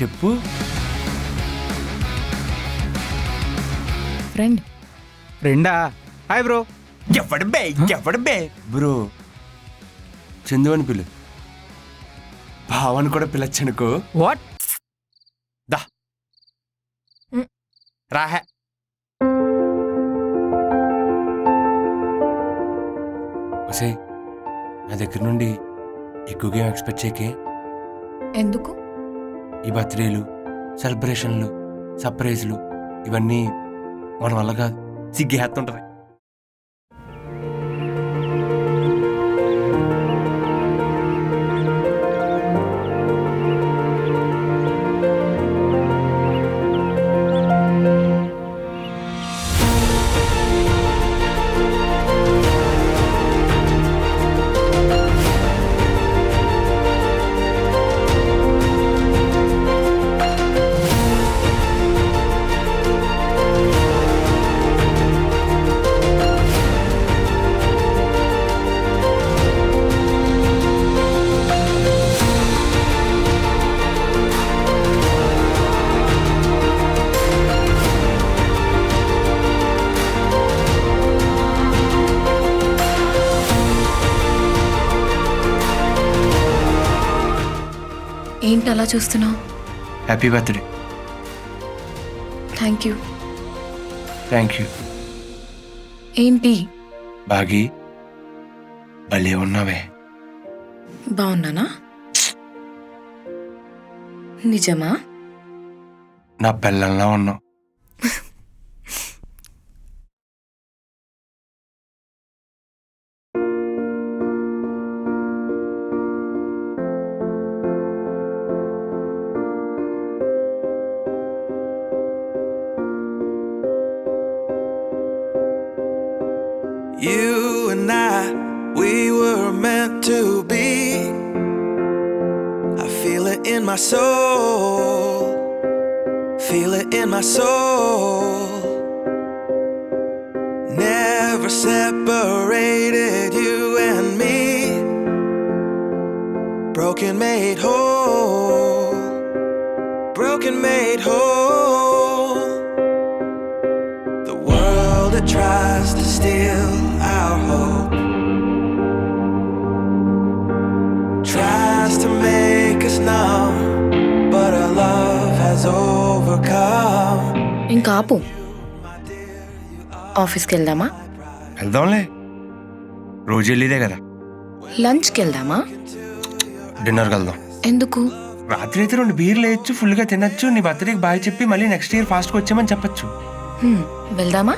చెప్పు. ఫ్రెండా? Hi bro. ఎవడు బే బ్రో? చందు అని పిలు. భావని కూడా పిలచ్చనుకో. వాట్? దా రాహే. ఒసేయ్, నా దగ్గర నుండి ఎక్కువగా ఏం ఎక్స్పెక్ట్ చేయకే. ఎందుకు? ఈ బర్త్డేలు, సెలబ్రేషన్లు, సర్ప్రైజ్లు ఇవన్నీ మన వల్ల కాదు. సిగ్గేస్తుంటది. ఏంటి అలా చూస్తున్నావు? Happy birthday. Thank you. Thank you. ఏంటి? బాగి భలే ఉన్నావే. బాగున్నానా? నిజమా? నా పిల్లల్లా ఉన్నావు. You and I, we were meant to be. I feel it in my soul. Feel it in my soul. Never separated, you and me. Broken made whole. Broken made whole. The world that tries to steal our hope tries to make us numb, but our love has overcome. ఇంకా ఆపు. ఆఫీస్కి వెళ్దామా? వెళ్దాంలే, రోజు వెళ్ళేదే కదా. లంచ్కి వెళ్దామా? డిన్నర్కి వెళ్దాం. ఎందుకు? రాత్రి అయితే 2 బీర్లు వేయచ్చు, ఫుల్గా తినచ్చు, నీ బర్త్డేకి బాయ్ చెప్పి మళ్ళీ నెక్స్ట్ ఇయర్ ఫాస్ట్గా వచ్చామని చెప్పచ్చు. వెళ్దామా?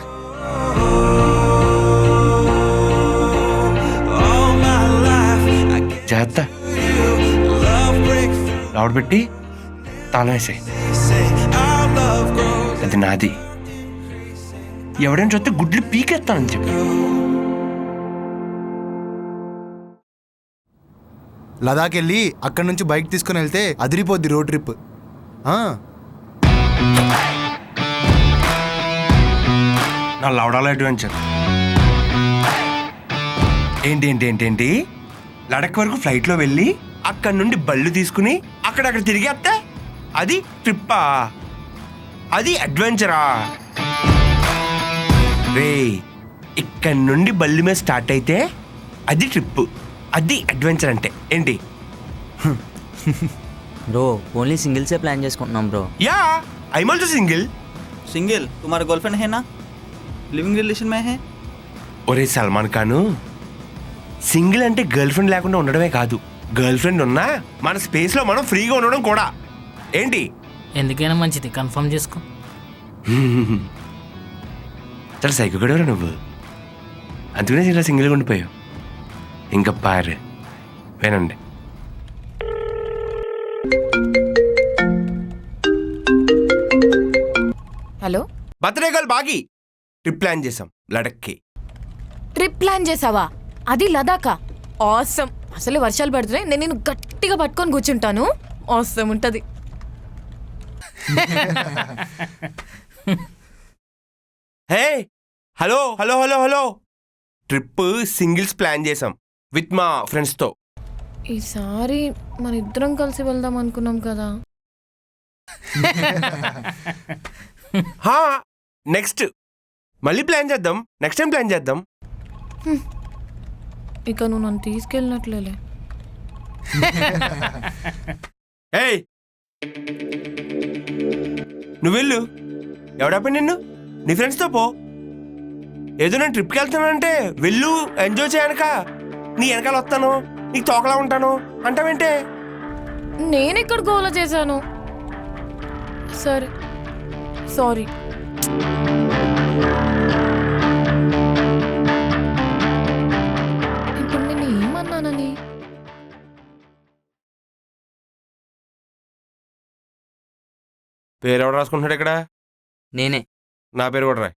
All my life I gave జాగ్రత్త. you love breakthrough. లౌడ్ పెట్టి తాళం వేసాయి. Say our love grows. అది నాది. ఎవడైనా చూస్తే గుడ్లు పీకేస్తానని చెప్పి. లదాఖ్ వెళ్ళి అక్కడి నుంచి బైక్ తీసుకుని వెళ్తే అదిరిపోద్ది రోడ్ ట్రిప్. నా లౌడాల అడ్వెంచర్. ఏంటి లడక్ వరకు ఫ్లైట్లో వెళ్ళి అక్కడి నుండి బళ్ళు తీసుకుని అక్కడక్కడ తిరిగేస్తే అది ట్రిప్పా? అది అడ్వెంచరా? రే, ఇక్కడి నుండి బళ్ళు మీద స్టార్ట్ అయితే అది ట్రిప్, అది అడ్వెంచర్ అంటే ఏంటి? ब्रो ओनली सिंगल से प्लान చేసుకుంటున్నాం bro. Yeah, I also single. Single तुम्हारा गर्लफ्रेंड है ना? लिविंग रिलेशन में है? ఒరే సల్మాన్ ఖాను, సింగిల్ అంటే గర్ల్ ఫ్రెండ్ లేకుండా ఉండడమే కాదు, గర్ల్ ఫ్రెండ్ ఉన్నా మన స్పేస్లో మనం ఫ్రీగా ఉండడం కూడా. ఏంటి? ఎందుకైనా మంచిది, కన్ఫర్మ్ చేసుకో. చాలా సైకో కూడా నువ్వు, అందుకనే ఇలా సింగిల్గా ఉండిపోయావు. ఇంకా పారు వినండి. హలో, బర్త్డే గర్ల్ బాగి ట్రిప్ ప్లాన్ చేసాం లడక్కి. ట్రిప్ ప్లాన్ చేసావా? అది లదాఖా? ఆసమ్. అసలు వర్షాలు పడుతున్నాయి, నేను నిన్ను గట్టిగా పట్టుకొని కూర్చుంటాను. ఆసమ్ ఉంటది. Hey, hello hello hello hello, trip singles plan చేసాం విత్ మా ఫ్రెండ్స్తో. ఈసారి మన ఇద్దరం కలిసి వెళ్దాం అనుకున్నాం కదా. నెక్స్ట్ మళ్ళీ ప్లాన్ చేద్దాం, నెక్స్ట్ టైం ప్లాన్ చేద్దాం. ఇక నువ్వు నన్ను తీసుకెళ్ళినట్లేలే. ఏయ్ నువ్వు వెళ్ళు, ఎవడప్ప నిన్ను? నీ ఫ్రెండ్స్తో పో. ఏదో నేను ట్రిప్కి వెళ్తానంటే వెళ్ళు, ఎంజాయ్ చేయనక నీ వెనకాల వస్తాను, నీకు తోకలా ఉంటాను అంటావేంటే? నేనెక్కడ గోల చేశాను? సరే సారీ. ఇప్పుడు నేను ఏమన్నానని? పేరు ఎవడు రాసుకుంటున్నాడు ఇక్కడ? నేనే. నా పేరు కూడా రాయ్.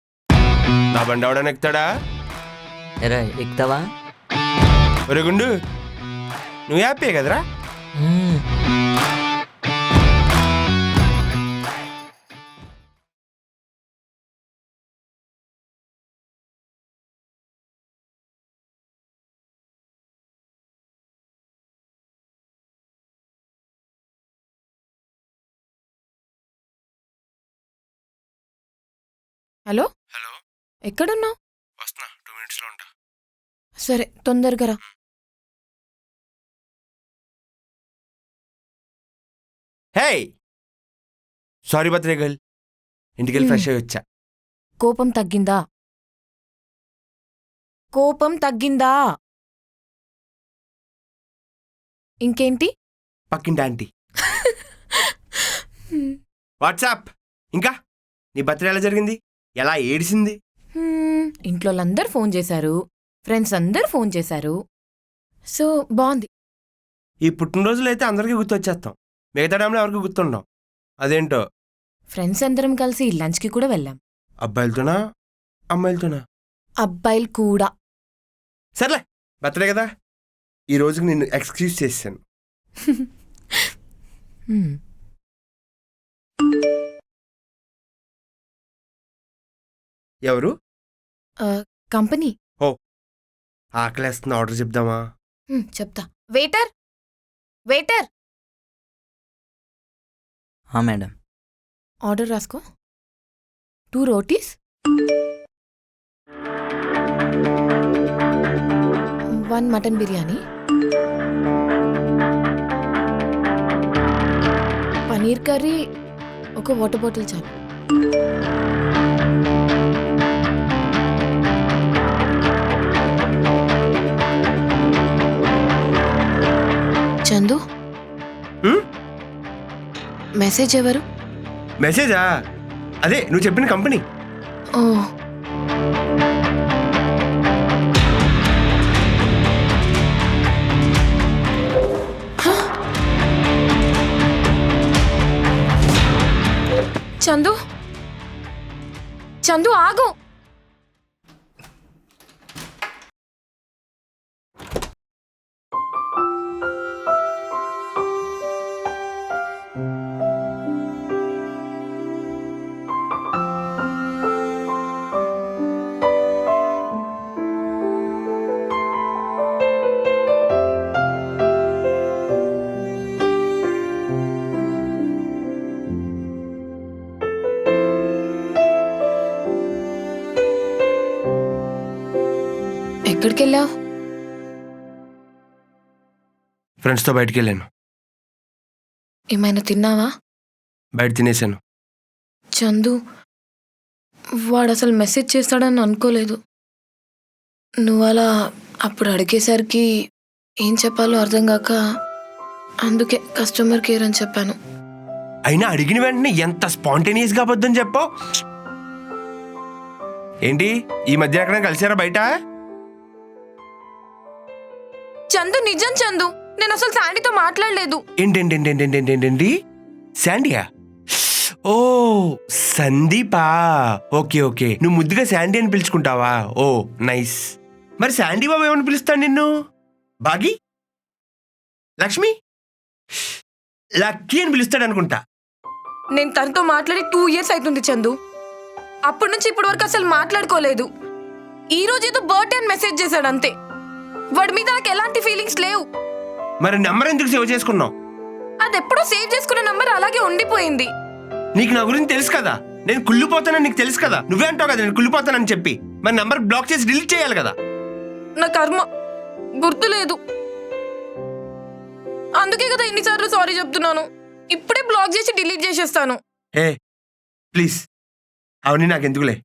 నా బండి ఎవడని ఎక్కుతాడా? ఎరా ఎక్కుతావా? ఒరే గుండు, నువ్వు హ్యాపీ కదరా? హలో, హలో, ఎక్కడున్నావు? వస్తున్నా, 2 minutesలో ఉంటా. సరే తొందరగా రా. హే సారీ బర్త్డే గర్ల్, ఇంటికి వెళ్ళి ఫ్రెష్ అయ్యి వచ్చా. కోపం తగ్గిందా? కోపం తగ్గిందా? ఇంకేంటి? పక్కింటి ఆంటీ. వాట్సాప్. ఇంకా నీ బర్త్డే ఎలా జరిగింది? ఎలా ఏడిసింది? ఇంట్లో వాళ్ళందరూ ఫోన్ చేశారు, ఫ్రెండ్స్ అందరూ ఫోన్ చేశారు. సో బాగుంది. ఈ పుట్టినరోజులు అయితే అందరికీ గుర్తొచ్చేస్తాం, మిగతా టైంలో ఎవరికి గుర్తుండం. అదేంటో. ఫ్రెండ్స్ అందరం కలిసి లంచ్కి కూడా వెళ్ళాం. అబ్బాయిలతోనా అమ్మాయిలతోనా? అబ్బాయిలు కూడా. సర్లే, బర్త్డే కదా, ఈ రోజుకి నిన్ను ఎక్స్క్యూజ్ చేశాను. ఎవరు? కంపెనీ. ఆకలేస్తున్న, ఆర్డర్ చెప్దామా? చెప్తా. Waiter, waiter, madam. ఆర్డర్ రాసుకో. 2 rotis, 1 mutton biryani, paneer curry, 1 water bottle చాలు. చందు, మెసేజ్ ఎవరు? మెసేజా? అదే నువ్వు చెప్పిన కంపెనీ. ఓ, చందు, చందు ఆగు. ఎక్కడికి వెళ్ళావు? ఫ్రెండ్స్తో బయటికి వెళ్ళాను. ఏమైనా తిన్నావా? బయట తినేసాను. చందు, వాడు అసలు మెసేజ్ చేస్తాడని అనుకోలేదు. నువ్వు అలా అప్పుడు అడిగేసరికి ఏం చెప్పాలో అర్థం కాక అందుకే కస్టమర్ కేర్ అని చెప్పాను. అయినా అడిగిన వెంటనే ఎంత స్పాంటేనియస్గా అబద్ధం చెప్పావు. ఏంటి ఈ మధ్య ఎక్కడ కలిసారా బయట? చందు, నిజం చందు, నేను అసలు శాండీతో మాట్లాడలేదు. ఏంటండి శాండీయా? ఓ సందీపా, ఓకే ఓకే, నువ్వు ముద్దుగా శాండీ అని పిలుచుకుంటావా? ఓ నైస్. మరి శాండీ బాబు ఏమని పిలుస్తాను నిన్ను? బాగి, లక్ష్మి, లక్కీ అని పిలుస్తాడు అనుకుంటా. నేను తనతో మాట్లాడి 2 years అవుతుంది చందు. అప్పటి నుంచి ఇప్పటి వరకు అసలు మాట్లాడుకోలేదు. ఈ రోజు ఏదో బర్త్డే అని మెసేజ్ చేశాడు అంతే. వాడి మీద నాకు ఎలాంటి ఫీలింగ్స్ లేవు. మరి నెంబర్ ఎందుకు సేవ్ చేసుకున్నావు? అది ఎప్పుడో సేవ్ చేసుకున్న నంబర్ అలాగే ఉండిపోయింది. నీకు నా గురించి తెలుసు కదా, నేను కుళ్ళిపోతానని నీకు తెలుసు కదా. నువ్వే అంటావు కదా నేను కుళ్ళిపోతానని చెప్పి. మరి నంబర్ బ్లాక్ చేసి డిలీట్ చేయాలి కదా. నా కర్మ గుర్తులేదు, అందుకే కదా ఎన్నిసార్లు సారీ చెప్తున్నాను. ఇప్పుడే బ్లాక్ చేసి డిలీట్ చేసేస్తాను. ఏ ప్లీజ్, అవన్నీ నాకు ఎందుకులే.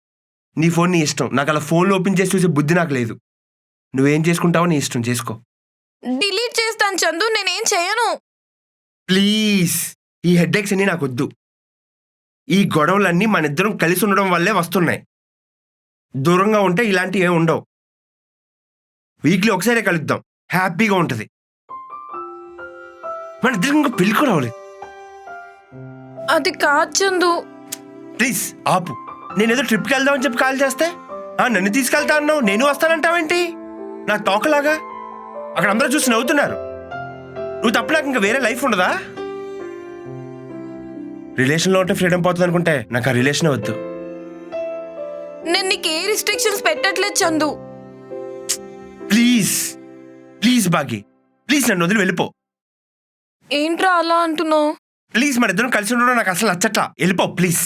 నీ ఫోన్ నీ ఇష్టం. నాకు అలా ఫోన్లో ఓపెన్ చేసి చూసే బుద్ధి నాకు లేదు. నువ్వేం చేసుకుంటావో నీ ఇష్టం, చేసుకో. డిలీట్ చేస్తాను చందు, నేనేం చేయను. ప్లీజ్, ఈ హెడ్ఏక్స్ అన్నీ నాకు వద్దు. ఈ గొడవలన్నీ మన ఇద్దరం కలిసి ఉండడం వల్లే వస్తున్నాయి. దూరంగా ఉంటే ఇలాంటివి ఏమి ఉండవు. వీక్లీ ఒకసారి కలుద్దాం, హ్యాపీగా ఉంటుంది. మన ఇద్దరం ఇంకా పెళ్లి కూడా అవ్వలేదు. అది కాదు చందు. ప్లీజ్ ఆపు. నేనేదో ట్రిప్కి వెళ్దామని చెప్పి కాల్ చేస్తే నన్ను తీసుకెళ్తా అన్నావు, నేను వస్తానంటావేంటి? నా తోకలాగా అక్కడ అందరూ చూసి నవ్వుతున్నారు. నువ్వు తప్ప నాకు ఇంకా వేరే లైఫ్ ఉండదా? రిలేషన్లో ఉంటే ఫ్రీడమ్ పోతుంది అనుకుంటే నాకు ఆ రిలేషనే వద్దు. నేను నీకు ఏ రిస్ట్రిక్షన్స్ పెట్టట్లేదు Chandu. Please please Baaghi, please నన్ను వదిలి వెళ్ళిపో. ఏంట్రా అలా అంటున్నావు? ప్లీజ్ మన ఇద్దరం కలిసి ఉండడం నాకు అసలు నచ్చట్లా. వెళ్ళిపో ప్లీజ్.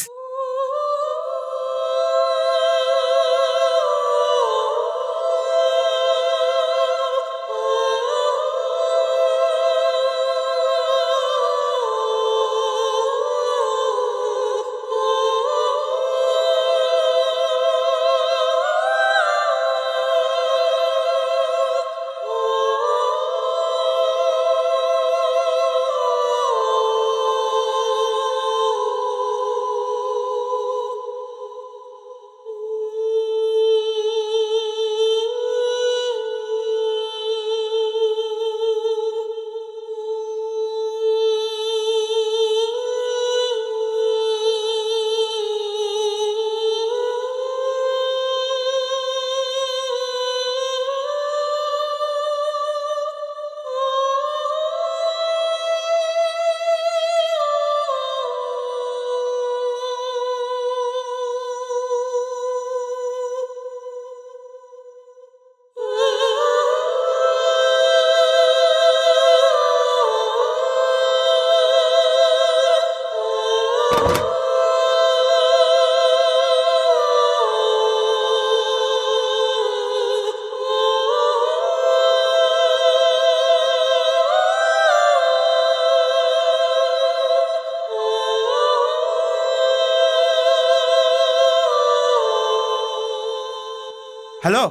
హలో,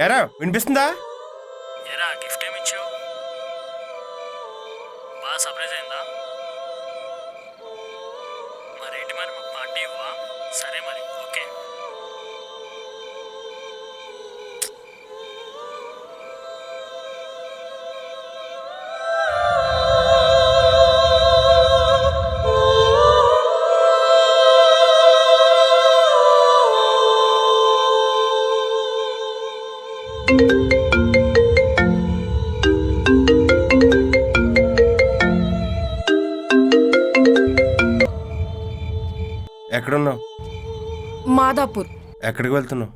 ఎరా వినిపిస్తుందా? ఎరా గిఫ్ట్ ఏమి ఇచ్చావు? బాగా సర్ప్రైజ్ అయిందా? మరి ఏంటి, మరి మాకు పార్టీ ఇవ్వా? సరే మరి, ఓకే. ఎక్కడున్నావు? మాదాపూర్. ఎక్కడికి వెళ్తున్నావు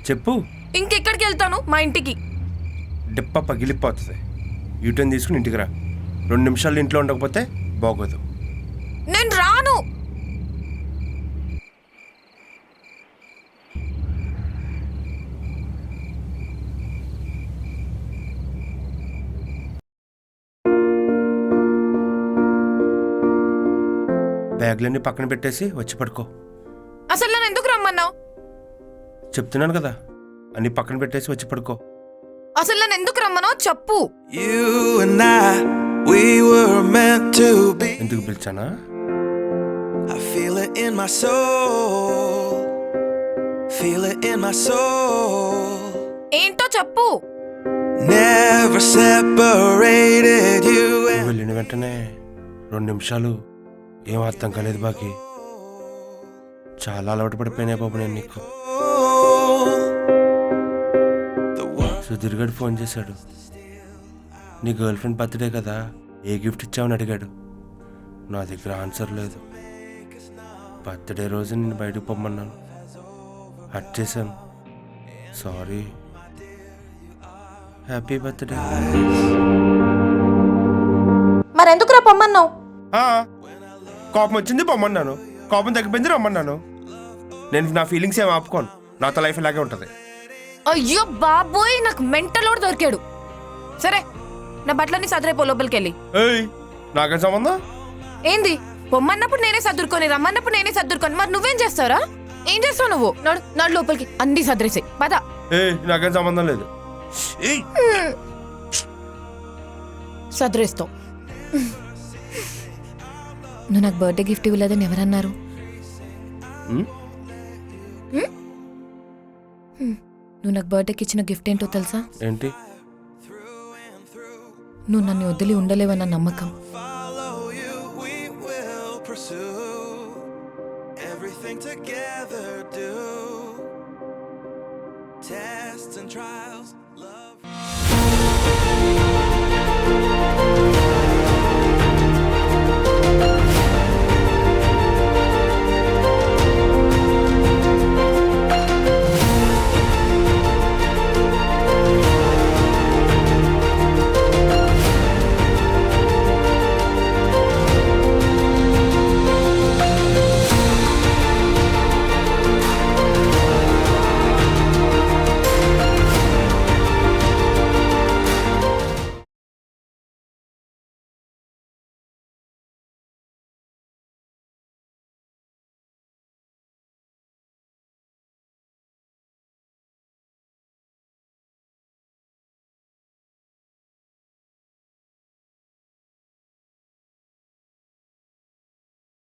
చెప్పు. ఇంకెక్కడికి వెళ్తాను? మా ఇంటికి. డిప్ప పగిలిపోతుంది. యూటర్న్ తీసుకుని ఇంటికి రా. 2 నిమిషాలు ఇంట్లో ఉండకపోతే బాగోదు. నేను రాను. బ్యాగ్లన్నీ పక్కన పెట్టేసి వచ్చి పడుకో. అసలు నన్ను ఎందుకు రమ్మన్నావు? చెప్తున్నాను కదా, అన్ని పక్కన పెట్టేసి వచ్చి పడుకో. అసలు నన్ను ఎందుకు రమ్మన్నావు చెప్పు. You and I, we were meant to be. ఎందుకు పిలిచానా? I feel it in my soul. Feel it in my soul. ఏంటో చెప్పు. Never separated you and వెళ్ళిన వెంటనే 2 నిమిషాలు ఏం అర్థం కాలేదు బాకి. చాలా అలవాటు పడిపోయినా బాబు నేను నీకు. సుధీర్ గడు ఫోన్ చేశాడు. నీ గర్ల్ ఫ్రెండ్ బర్త్డే కదా, ఏ గిఫ్ట్ ఇచ్చావని అడిగాడు. నా దగ్గర ఆన్సర్ లేదు. బర్త్డే రోజు నేను బయటకు పొమ్మన్నాను, హట్ చేశాను. సారీ. Happy birthday. మరి ఎందుకురా పొమ్మన్నావు? ఆ, కోపం వచ్చింది పొమ్మన్నాను, కోపం తగ్గిపోయింది రమ్మన్నాను. నేను నా ఫీలింగ్స్ ఏం ఆపుకోను, నాతో లైఫ్ ఇలాగే ఉంటుంది. అయ్యో బాబోయ్, నాకు మెంటలోడు దొరికాడు. సరే, నా బట్టలన్నీ సదరైపో లోపలికి వెళ్ళి. ఏయ్, నాకేం సంబంధం? ఏంది, పొమ్మన్నప్పుడు నేనే సర్దుకొని, రమ్మన్నప్పుడు నేనే సర్దుకొని, మరి నువ్వేం చేస్తావురా? ఏం చేస్తావు నువ్వు? నడు నడు లోపలికి, అన్ని సదరేసాయి పద. ఏయ్, నాకేం సంబంధం లేదు. ఏయ్, సదరేస్తావు. నువ్వు నాకు బర్త్డే గిఫ్ట్ ఇవ్వలేదని ఎవరన్నారు? ఉమ్, నువ్వు నాకు బర్త్డేకి ఇచ్చిన గిఫ్ట్ ఏంటో తెలుసా? ఏంటి? నువ్వు నన్ను వదిలి ఉండలేవన్న నమ్మకం. Follow you, we will pursue everything together. Do tests and trials.